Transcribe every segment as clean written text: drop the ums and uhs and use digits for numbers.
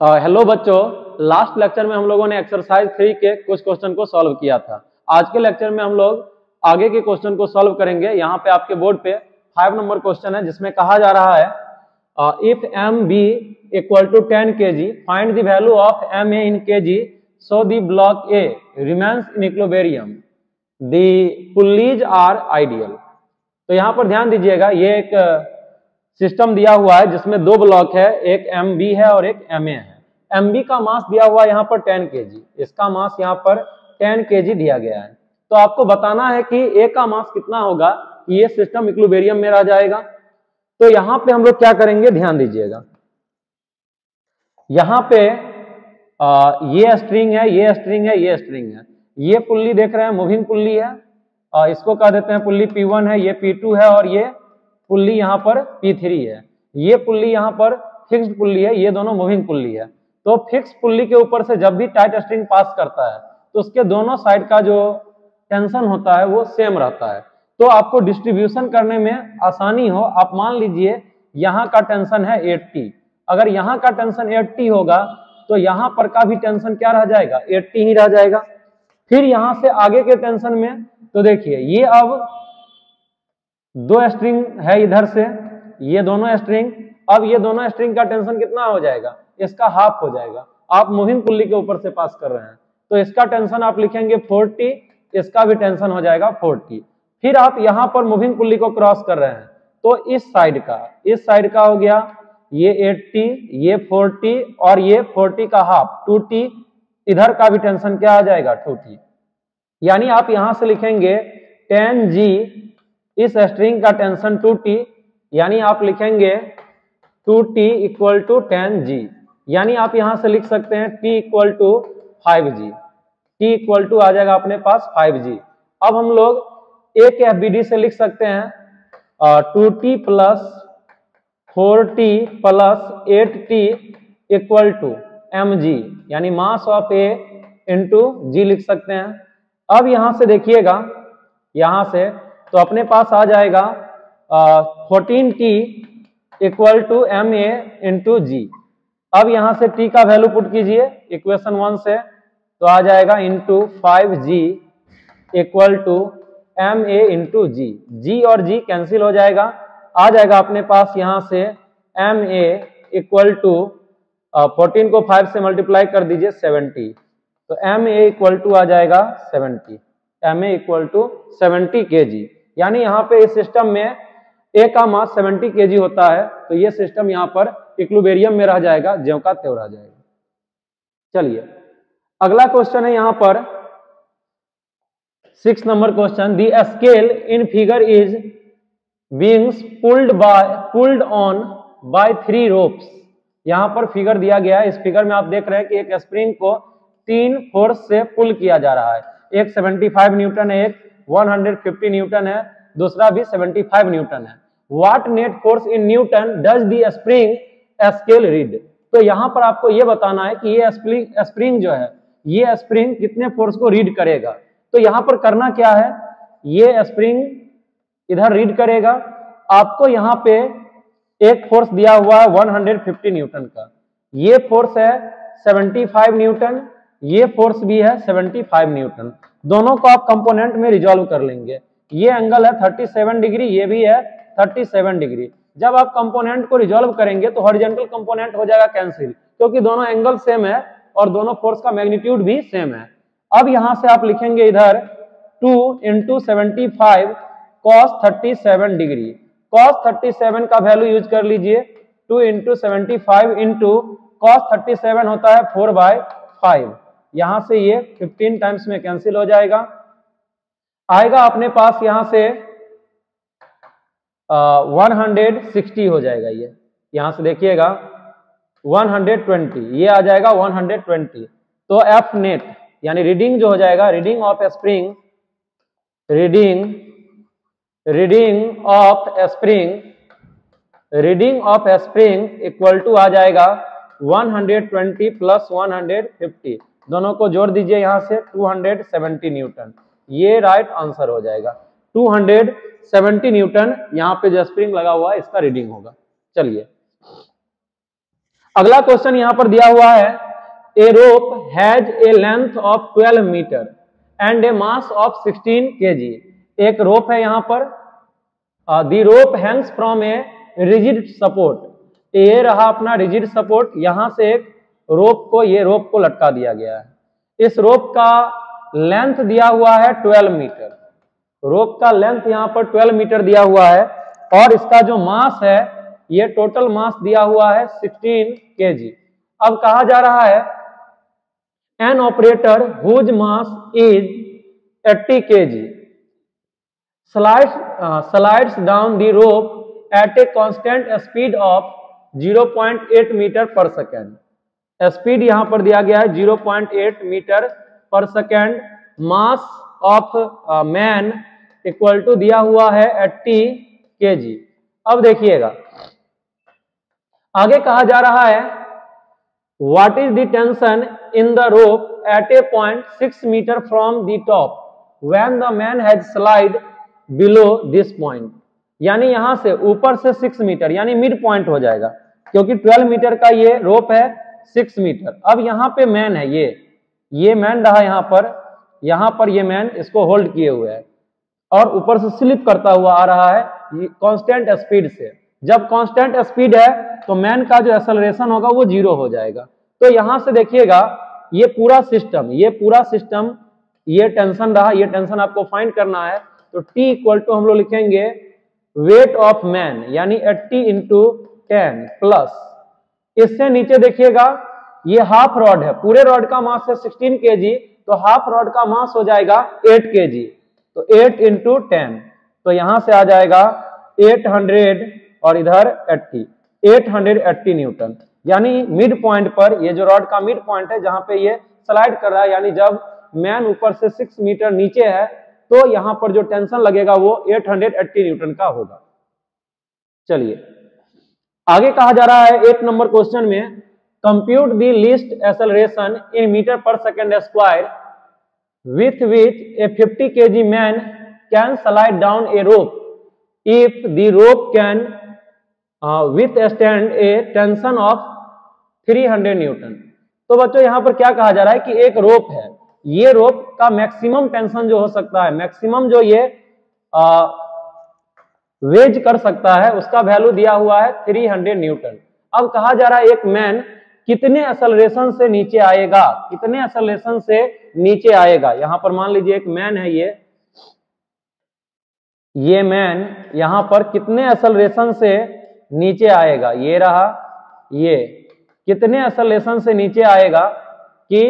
Hello बच्चों, last lecture में हम लोगों ने एक्सरसाइज 3 के कुछ क्वेश्चन को सॉल्व किया था। आज के लेक्चर में हम लोग आगे के क्वेश्चन को सॉल्व करेंगे। यहाँ पे आपके बोर्ड पे 5 नंबर क्वेश्चन है जिसमें कहा जा रहा है if M B equal to 10 kg find the value of M A in kg so the block A remains in equilibrium the pulleys are ideal. तो यहाँ पर ध्यान दीजिएगा, ये एक सिस्टम दिया हुआ है जिसमें दो ब्लॉक है, एक एम बी है और एक एम ए है। एम बी का मास दिया हुआ है यहाँ पर 10 kg, इसका मास यहाँ पर 10 kg दिया गया है। तो आपको बताना है कि ए का मास कितना होगा, ये सिस्टम इक्विलिब्रियम में रह जाएगा। तो यहाँ पे हम लोग क्या करेंगे, ध्यान दीजिएगा। यहाँ पे ये स्ट्रिंग है, ये स्ट्रिंग है, ये स्ट्रिंग है। ये पुल्ली देख रहे हैं, मूविंग पुल्ली है, इसको कह देते हैं पुल्ली P1 है, ये P2 है और ये पुल्ली यहाँ पर P3 है। ये पुल्ली यहाँ पर फिक्स्ड पुल्ली है, ये दोनों मूविंग पुल्ली है। तो फिक्स पुल्ली के ऊपर से जब भी टाइट स्ट्रिंग पास करता है तो उसके दोनों साइड का जो टेंशन होता है वो सेम रहता है। तो आपको डिस्ट्रीब्यूशन करने में आसानी हो, आप मान लीजिए यहाँ का टेंशन है 80, अगर यहाँ का टेंशन 80 होगा तो यहाँ पर का भी टेंशन क्या रह जाएगा, 80 ही रह जाएगा। फिर यहाँ से आगे के टेंशन में तो देखिए, ये अब दो स्ट्रिंग है इधर से, ये दोनों स्ट्रिंग, अब ये दोनों स्ट्रिंग का टेंशन कितना हो जाएगा, इसका हाफ हो जाएगा। आप मूविंग पुल्ली के ऊपर से पास कर रहे हैं तो इसका टेंशन आप लिखेंगे 40, इसका भी टेंशन हो जाएगा 40। फिर आप यहाँ पर मूविंग पुल्ली को क्रॉस कर रहे हैं तो इस साइड का हो गया ये 80, ये 40 और ये 40 का हाफ 2t, इधर का भी टेंशन क्या आ जाएगा 2t। यानी आप यहां से लिखेंगे 10g, इस स्ट्रिंग का टेंशन 2t, यानी आप लिखेंगे 2t इक्वल टू 10g। यानी आप यहां से लिख सकते हैं t equal to 5g, t equal to आ जाएगा अपने पास 5g। अब हम लोग a के FBD से लिख सकते हैं 2t plus 4t plus 8t equal to mg, यानी mass of a into g लिख सकते हैं। अब यहां से देखिएगा, यहां से तो अपने पास आ जाएगा 14t equal to M A into G. अब यहां से t का वैल्यू पुट कीजिए इक्वेशन 1 से, तो आ जाएगा into 5g equal to M A into G. G और जी कैंसिल हो जाएगा, आ जाएगा अपने पास यहां से एम ए इक्वल टू 14 को 5 से मल्टीप्लाई कर दीजिए 70, तो एम ए इक्वल टू आ जाएगा 70, m A equal to 70 kg। यानी यहाँ पे इस सिस्टम में ए का मास 70 kg होता है, तो ये सिस्टम यहाँ पर इक्विलिब्रियम में रह जाएगा, ज्यों का त्यों रह जाएगा। चलिए अगला क्वेश्चन है यहाँ पर 6 number question, the scale in figure is being pulled on by 3 ropes। यहाँ पर फिगर दिया गया है, इस फिगर में आप देख रहे हैं कि एक स्प्रिंग को 3 फोर्स से पुल किया जा रहा है। एक 75 न्यूटन है, एक 150 न्यूटन है, दूसरा भी 75 न्यूटन है। What net force in newton does the spring scale read. तो यहाँ पर आपको ये बताना है कि ये स्प्रिंग जो है, ये स्प्रिंग कितने फोर्स को रीड करेगा। तो यहाँ पर करना क्या है, ये स्प्रिंग इधर रीड करेगा, आपको यहाँ पे एक फोर्स दिया हुआ है 150 न्यूटन का, ये फोर्स है 75 न्यूटन, ये फोर्स भी है 75 न्यूटन। दोनों को आप कंपोनेंट में रिजॉल्व कर लेंगे। ये एंगल है 37 डिग्री, ये भी है 37 डिग्री। जब आप कंपोनेंट को रिजॉल्व करेंगे तो हॉरिजॉन्टल कंपोनेंट हो जाएगा कैंसिल, क्योंकि दोनों एंगल सेम है और दोनों फोर्स का मैग्नीट्यूड भी सेम है। अब यहां से आप लिखेंगे इधर 2 इंटू 75 cos 37 डिग्री। cos 37 का वैल्यू यूज कर लीजिए, 2 इंटू 75 इंटू cos 37 होता है 4/5। यहां से ये 15 टाइम्स में कैंसिल हो जाएगा, आएगा अपने पास यहां से 160 हो जाएगा। ये यहां से देखिएगा 120, ये आ जाएगा 120। तो एफ नेट यानी रीडिंग जो हो जाएगा, reading of spring, reading of spring equal to आ जाएगा 120 प्लस 150, दोनों को जोड़ दीजिए यहां से 270 न्यूटन। ये राइट आंसर हो जाएगा, 270 न्यूटन यहाँ पे जो स्प्रिंग लगा हुआ है इसका रीडिंग होगा। चलिए अगला क्वेश्चन यहां पर दिया हुआ है, a rope has a length of 12 metre and a mass of 16 kg। एक रोप है यहां पर, the rope hangs from a rigid support. ये रहा अपना रिजिड सपोर्ट, यहां से एक ये रोप को लटका दिया गया है। इस रोप का लेंथ दिया हुआ है 12 मीटर। रोप का लेंथ यहां पर 12 मीटर दिया हुआ है और इसका जो मास है, ये टोटल मास दिया हुआ है 16 kg। अब कहा जा रहा है an operator whose mass is 80 kg slides down the rope at a constant speed of 0.8 meter per second. Speed यहां पर दिया गया है 0.8 meter per second. Mass of man equal to दिया हुआ है 80 kg। अब देखिएगा आगे कहा जा रहा है what is the tension in the rope at a point 6 meter from the top when the man has slide below this point. यानी यहां से ऊपर से 6 मीटर यानी मिड पॉइंट हो जाएगा, क्योंकि 12 मीटर का ये रोप है 6 मीटर। अब यहां पे मैन है, ये मैन रहा यहां पर ये मैन इसको होल्ड किए हुए है और ऊपर से स्लिप करता हुआ आ रहा है कांस्टेंट स्पीड से। जब कांस्टेंट स्पीड है तो मैन का जो एक्सेलरेशन होगा वो 0 हो जाएगा। तो यहां से देखिएगा ये पूरा सिस्टम ये टेंशन रहा, ये टेंशन आपको फाइंड करना है। तो T इक्वल टू हम लोग लिखेंगे वेट ऑफ मैन यानी 80 इंटू 10 प्लस इससे नीचे देखिएगा ये हाफ रॉड है, पूरे रॉड का मास है 16 kg, तो हाफ रॉड का मास हो जाएगा 8 kg। तो 8 इंटू 10 तो यहां से आ जाएगा 800 और इधर 80, 880 न्यूटन। यानी मिड पॉइंट पर, ये जो रॉड का मिड पॉइंट है जहां पे ये स्लाइड कर रहा है, यानी जब मैन ऊपर से 6 मीटर नीचे है तो यहां पर जो टेंशन लगेगा वो 880 न्यूटन का होगा। चलिए आगे कहा जा रहा है 8 नंबर क्वेश्चन में compute the least acceleration in metre per second square with which a 50 kg man can slide down a rope if the rope can withstand a tension of 300 Newton. तो बच्चों यहां पर क्या कहा जा रहा है कि एक रोप है, ये रोप का मैक्सिमम टेंशन जो हो सकता है, मैक्सिमम जो ये वेज कर सकता है, उसका वैल्यू दिया हुआ है 300 न्यूटन। अब कहा जा रहा है एक मैन कितने एक्सेलरेशन से नीचे आएगा, कितने एक्सेलरेशन से नीचे आएगा। यहां पर मान लीजिए एक मैन है, ये मैन यहां पर कितने एक्सेलरेशन से नीचे आएगा, ये रहा, ये कितने एक्सेलरेशन से नीचे आएगा कि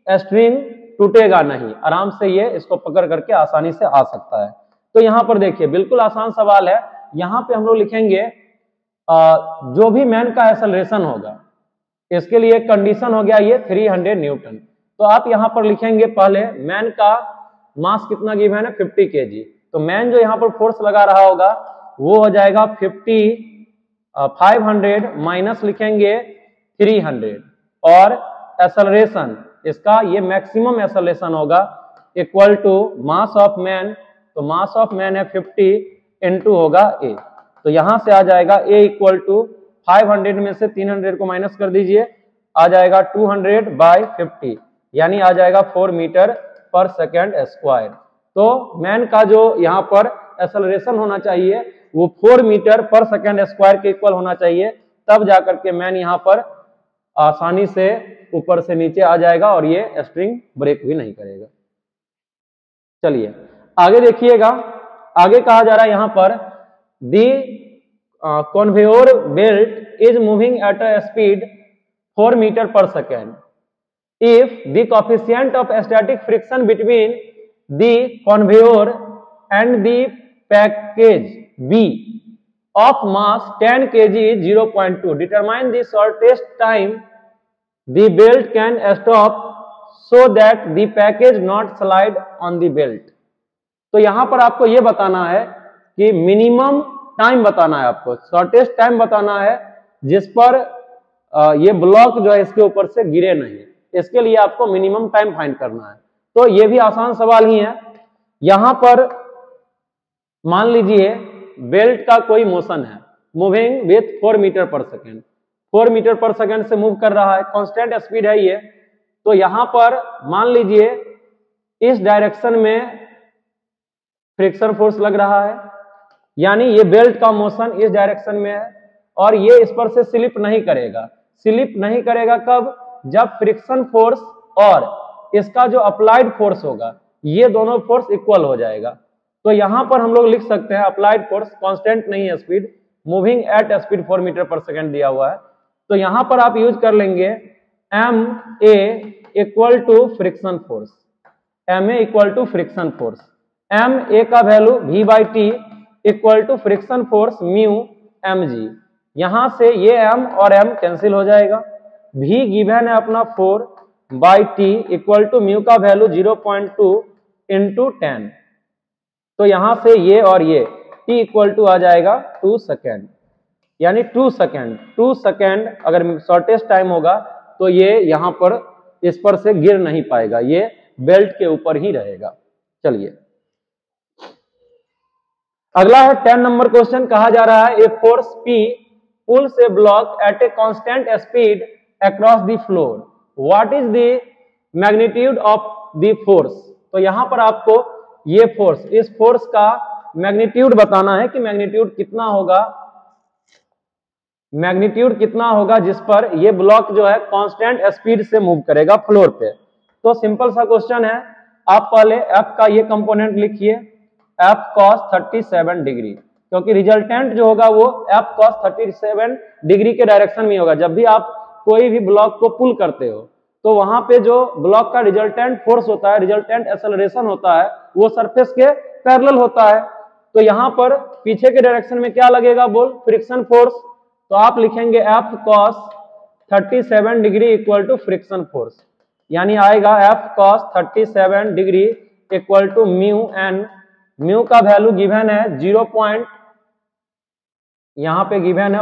स्ट्रिंग टूटेगा नहीं, आराम से ये इसको पकड़ करके आसानी से आ सकता है। तो यहां पर देखिए बिल्कुल आसान सवाल है, यहां पे हम लोग लिखेंगे जो भी मैन का एक्सेलरेशन होगा, इसके लिए कंडीशन हो गया ये 300 न्यूटन। तो आप यहां पर लिखेंगे पहले मैन का मास कितना गिवन है 50 kg, तो मैन जो यहां पर फोर्स लगा रहा होगा वो हो जाएगा 500 माइनस लिखेंगे 300 और एक्सेलरेशन इसका ये मैक्सिमम एक्सेलरेशन होगा equal to mass of man, तो मास ऑफ मैन है 50 इंटू होगा ए। तो यहां से आ जाएगा ए इक्वल टू 500 में से 300 को माइनस कर दीजिए, आ जाएगा 200 बाई 50 यानी आ जाएगा 4 मीटर पर सेकेंड स्क्वायर। तो मैन का जो यहाँ पर एक्सेलरेशन होना चाहिए वो 4 मीटर पर सेकेंड स्क्वायर के इक्वल होना चाहिए, तब जाकर के मैन यहाँ पर आसानी से ऊपर से नीचे आ जाएगा और ये स्ट्रिंग ब्रेक भी नहीं करेगा। चलिए आगे देखिएगा, आगे कहा जा रहा है यहाँ पर दी conveyor belt is moving at a speed 4 meter per second. If the coefficient of static friction between the conveyor and the package B of mass 10 kg is 0.2, determine the shortest time the belt can stop so that the package not slide on the belt. तो यहां पर आपको यह बताना है कि minimum time बताना है, आपको शॉर्टेस्ट टाइम बताना है जिस पर ये ब्लॉक जो है इसके ऊपर से गिरे नहीं, इसके लिए आपको मिनिमम टाइम फाइंड करना है। तो ये भी आसान सवाल ही है। यहां पर मान लीजिए बेल्ट का कोई मोशन है moving with 4 meter per second, 4 meter per second से मूव कर रहा है, कांस्टेंट स्पीड है ये। तो यहां पर मान लीजिए इस डायरेक्शन में फ्रिक्शन फोर्स लग रहा है, यानी ये बेल्ट का मोशन इस डायरेक्शन में है और ये इस पर से स्लिप नहीं करेगा। स्लिप नहीं करेगा कब? जब फ्रिक्शन फोर्स और इसका जो अप्लाइड फोर्स होगा ये दोनों फोर्स इक्वल हो जाएगा। तो यहां पर हम लोग लिख सकते हैं अप्लाइड फोर्स, कांस्टेंट नहीं है speed, moving at speed 4 meter per second दिया हुआ है। तो यहां पर आप यूज कर लेंगे M A equal to friction force, M A equal to friction force. M A का value V by T equal to friction force mu M G. यहां से ये एम और एम कैंसिल हो जाएगा। भी गिवन है अपना 4 by T equal to mu का वैल्यू 0.2 इंटू 10। तो यहां से ये और ये टी इक्वल टू आ जाएगा 2 सेकेंड, यानी 2 सेकेंड। 2 सेकेंड अगर शॉर्टेस्ट टाइम होगा तो ये यहां पर इस पर से गिर नहीं पाएगा, ये बेल्ट के ऊपर ही रहेगा। चलिए अगला है 10 नंबर क्वेश्चन। कहा जा रहा है a force P pulls a block at a constant speed across the floor, what is the magnitude of the force. तो यहां पर आपको ये फोर्स, इस फोर्स का मैग्नीट्यूड बताना है कि मैग्नीट्यूड कितना होगा, मैग्नीट्यूड कितना होगा जिस पर ये ब्लॉक जो है कांस्टेंट स्पीड से मूव करेगा फ्लोर पे। तो सिंपल सा क्वेश्चन है, आप पहले F का ये कंपोनेंट लिखिए, F cos 37 डिग्री, क्योंकि रिजल्टेंट जो होगा वो F cos 37 डिग्री के डायरेक्शन में होगा। जब भी आप कोई भी ब्लॉक को पुल करते हो तो वहां पे जो ब्लॉक का रिजल्टेंट फोर्स होता है, रिजल्टेंट एक्सेलरेशन होता है, वो सरफेस के पैरेलल होता है। तो यहां पर पीछे के डायरेक्शन में क्या लगेगा बोल, फ्रिक्शन फोर्स। तो आप लिखेंगे F cos 37 degree equal to friction force, यानी आएगा F cos 37 degree equal to mu N. Mu का वैल्यू गिवन है 0. यहां पे गिवन है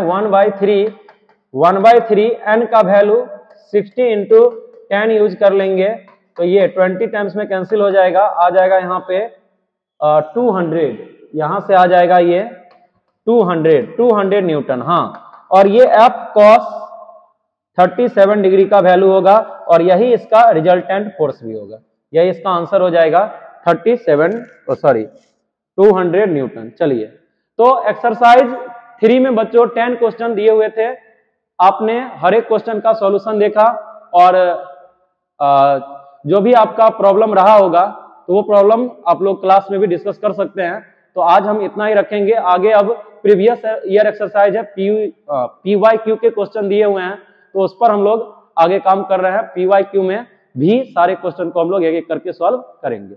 1/3 एन का वैल्यू 60 इंटू 10 यूज कर लेंगे तो ये 20 टाइम्स में कैंसिल हो जाएगा, आ जाएगा यहाँ पे 200, यहां से आ जाएगा ये 200 न्यूटन। हाँ, और ये F cos 37 डिग्री का वैल्यू होगा और यही इसका रिजल्टेंट फोर्स भी होगा। यही इसका आंसर हो जाएगा 200 न्यूटन। चलिए तो एक्सरसाइज 3 में बच्चों 10 क्वेश्चन दिए हुए थे, आपने हर एक क्वेश्चन का सॉल्यूशन देखा और जो भी आपका प्रॉब्लम रहा होगा तो वो प्रॉब्लम आप लोग क्लास में भी डिस्कस कर सकते हैं। तो आज हम इतना ही रखेंगे, आगे अब प्रीवियस ईयर एक्सरसाइज है, PYQ के क्वेश्चन दिए हुए हैं तो उस पर हम लोग आगे काम कर रहे हैं। PYQ में भी सारे क्वेश्चन को हम लोग एक एक करके सॉल्व करेंगे।